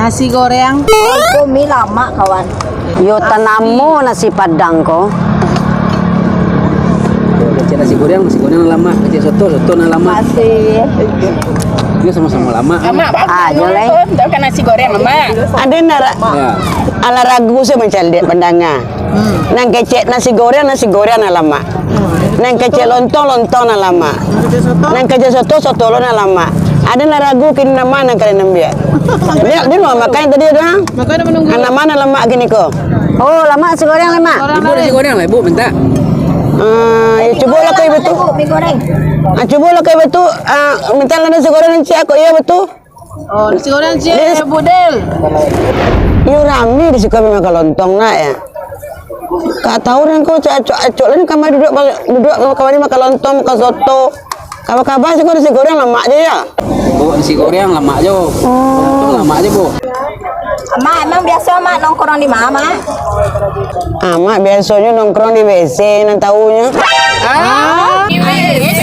Nasi goreng. Itu mie lama kawan. Yo tanamu nasi padang ko. Kecil nasi goreng lama, kecil soto lama. Masih. Ini sama-sama lama. Jolai. Tahu kan nasi goreng mama. Ada nara Ya. ala ragu saya mencari pandangnya. Nang kecek nasi goreng na lama. Nang kecek lontong na lama. Nang kecek soto na lama. Ada na ragu kini nama nang kalian nambia. Dia mau makan tadi dah. Makanya menunggu. Anak mana lama gini ko? Oh lama nasi goreng lama. Ibu nasi goreng lah, Ibu minta. Ya coba lah kau betul. Mie goreng. Coba lah kau betul. Minta lah nasi goreng nanti aku iya betul. Oh, nasi goreng sih budel. Yo rame di suka memang lontong nak ya. Kak tahu kan kau acok lain kamar duduk kamar makan lontong makan soto. Kabar sih kau nasi goreng lama aja ya. Bu, nasi goreng lama aja. Lontong lama aja, Bu. Mak emang biasa mak nongkrong di mana mak? Mak biasanya nongkrong di WC nang tahunya. Di WC.